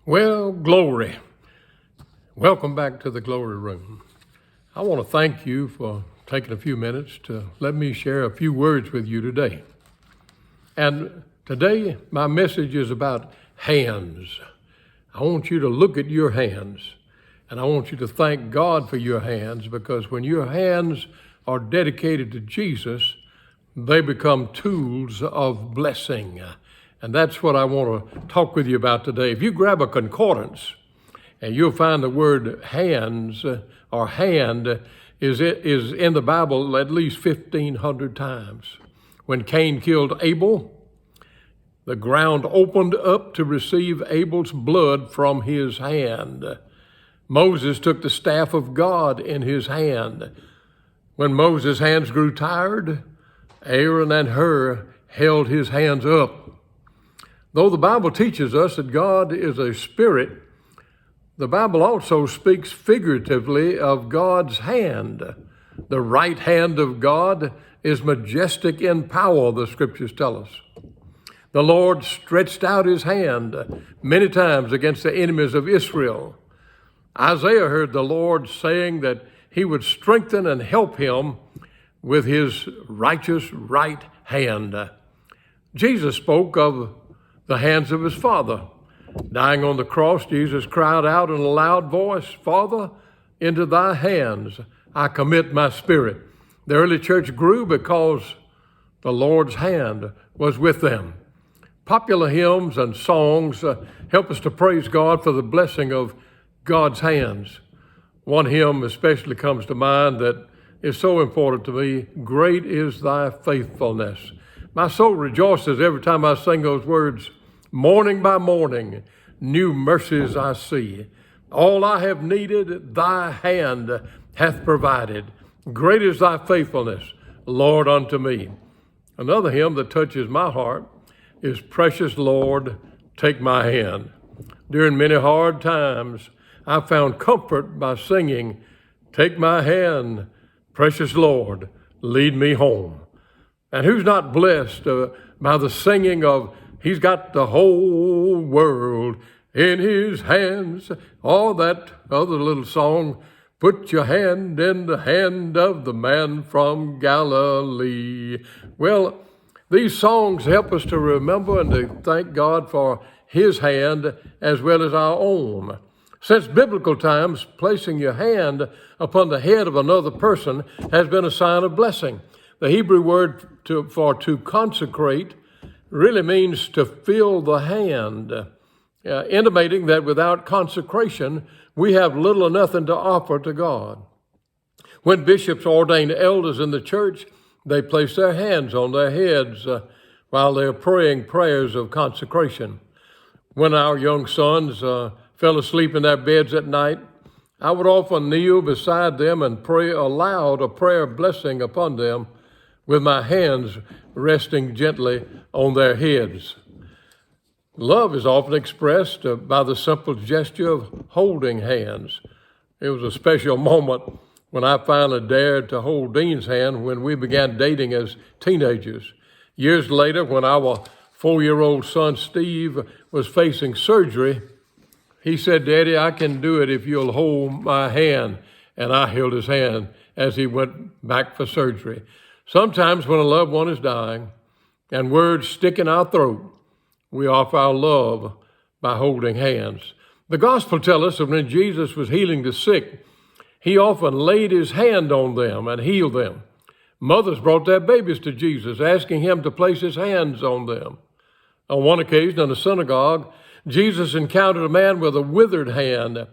Well, glory. Welcome back to the Glory Room. I want to thank you for taking a few minutes to let me share a few words with you today. And today, my message is about hands. I want you to look at your hands, and I want you to thank God for your hands, because when your hands are dedicated to Jesus, they become tools of blessing. And that's what I want to talk with you about today. If you grab a concordance, and you'll find the word hands or hand is in the Bible at least 1,500 times. When Cain killed Abel, the ground opened up to receive Abel's blood from his hand. Moses took the staff of God in his hand. When Moses' hands grew tired, Aaron and Hur held his hands up. Though the Bible teaches us that God is a spirit, the Bible also speaks figuratively of God's hand. The right hand of God is majestic in power, the scriptures tell us. The Lord stretched out his hand many times against the enemies of Israel. Isaiah heard the Lord saying that he would strengthen and help him with his righteous right hand. Jesus spoke of the hands of his Father. Dying on the cross, Jesus cried out in a loud voice, "Father, into thy hands I commit my spirit." The early church grew because the Lord's hand was with them. Popular hymns and songs help us to praise God for the blessing of God's hands. One hymn especially comes to mind that is so important to me: "Great is thy faithfulness." My soul rejoices every time I sing those words. Morning by morning, new mercies I see. All I have needed, thy hand hath provided. Great is thy faithfulness, Lord, unto me. Another hymn that touches my heart is "Precious Lord, take my hand." During many hard times, I found comfort by singing, "Take my hand, precious Lord, lead me home." And who's not blessed by the singing of "He's got the whole world in his hands," or that other little song, "Put your hand in the hand of the man from Galilee." Well, these songs help us to remember and to thank God for his hand as well as our own. Since biblical times, placing your hand upon the head of another person has been a sign of blessing. The Hebrew word for to consecrate really means to fill the hand, intimating that without consecration, we have little or nothing to offer to God. When bishops ordain elders in the church, they place their hands on their heads while they're praying prayers of consecration. When our young sons fell asleep in their beds at night, I would often kneel beside them and pray aloud a prayer blessing upon them, with my hands resting gently on their heads. Love is often expressed by the simple gesture of holding hands. It was a special moment when I finally dared to hold Dean's hand when we began dating as teenagers. Years later, when our 4-year-old son Steve was facing surgery, he said, "Daddy, I can do it if you'll hold my hand." And I held his hand as he went back for surgery. Sometimes when a loved one is dying and words stick in our throat, we offer our love by holding hands. The gospel tells us that when Jesus was healing the sick, he often laid his hand on them and healed them. Mothers brought their babies to Jesus, asking him to place his hands on them. On one occasion in a synagogue, Jesus encountered a man with a withered hand.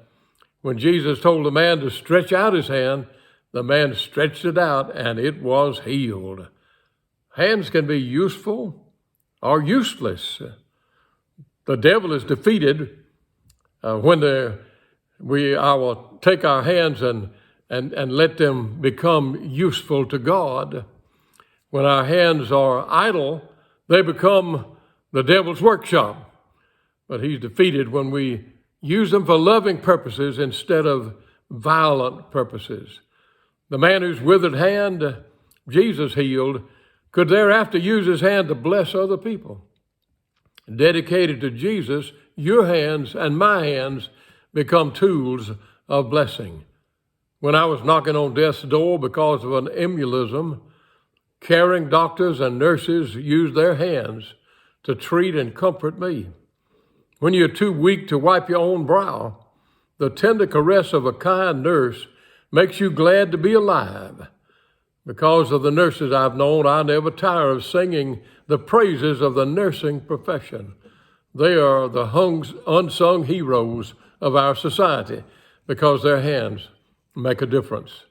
When Jesus told the man to stretch out his hand, the man stretched it out, and it was healed. Hands can be useful or useless. The devil is defeated when we take our hands and let them become useful to God. When our hands are idle, they become the devil's workshop. But he's defeated when we use them for loving purposes instead of violent purposes. The man whose withered hand Jesus healed could thereafter use his hand to bless other people. Dedicated to Jesus, your hands and my hands become tools of blessing. When I was knocking on death's door because of an embolism, caring doctors and nurses used their hands to treat and comfort me. When you're too weak to wipe your own brow, the tender caress of a kind nurse makes you glad to be alive. Because of the nurses I've known, I never tire of singing the praises of the nursing profession. They are the unsung heroes of our society because their hands make a difference.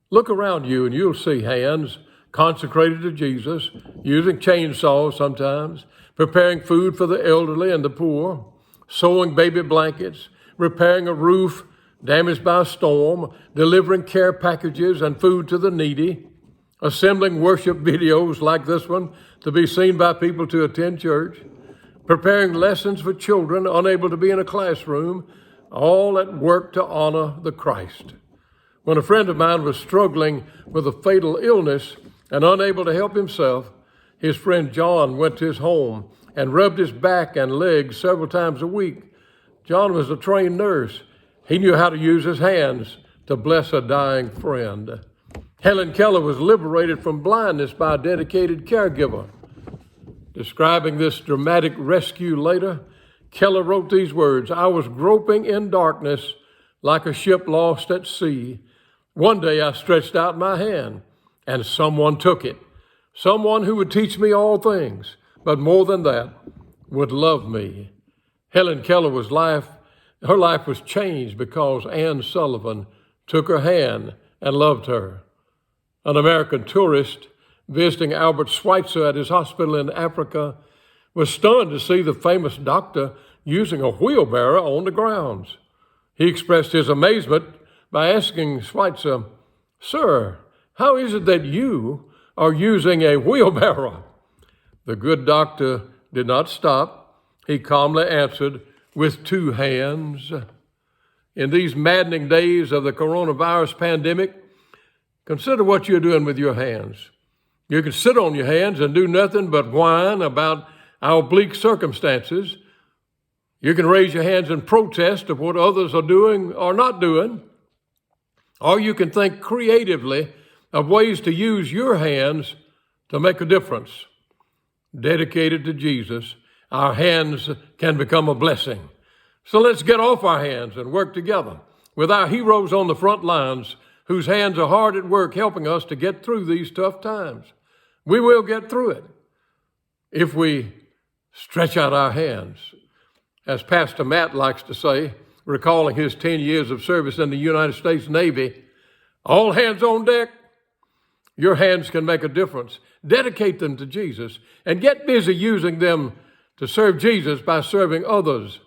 Look around you and you'll see hands consecrated to Jesus, using chainsaws sometimes, preparing food for the elderly and the poor, sewing baby blankets, repairing a roof damaged by a storm, delivering care packages and food to the needy, assembling worship videos like this one to be seen by people to attend church, preparing lessons for children unable to be in a classroom, all at work to honor the Christ. When a friend of mine was struggling with a fatal illness and unable to help himself, his friend John went to his home and rubbed his back and legs several times a week. John was a trained nurse. He knew how to use his hands to bless a dying friend. Helen Keller was liberated from blindness by a dedicated caregiver. Describing this dramatic rescue later, Keller wrote these words, "I was groping in darkness like a ship lost at sea. One day I stretched out my hand, and someone took it. Someone who would teach me all things, but more than that, would love me." Helen Keller's life was changed because Anne Sullivan took her hand and loved her. An American tourist visiting Albert Schweitzer at his hospital in Africa was stunned to see the famous doctor using a wheelbarrow on the grounds. He expressed his amazement by asking Schweitzer, "Sir, how is it that you are using a wheelbarrow?" The good doctor did not stop. He calmly answered, "With two hands." In these maddening days of the coronavirus pandemic, consider what you're doing with your hands. You can sit on your hands and do nothing but whine about our bleak circumstances. You can raise your hands in protest of what others are doing or not doing. Or you can think creatively of ways to use your hands to make a difference. Dedicated to Jesus, our hands can become a blessing. So let's get off our hands and work together with our heroes on the front lines whose hands are hard at work helping us to get through these tough times. We will get through it if we stretch out our hands. As Pastor Matt likes to say, recalling his 10 years of service in the United States Navy, all hands on deck. Your hands can make a difference. Dedicate them to Jesus and get busy using them to serve Jesus by serving others.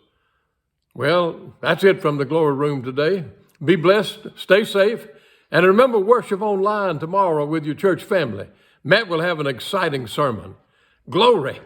Well, that's it from the Glory Room today. Be blessed, stay safe, and remember, worship online tomorrow with your church family. Matt will have an exciting sermon. Glory.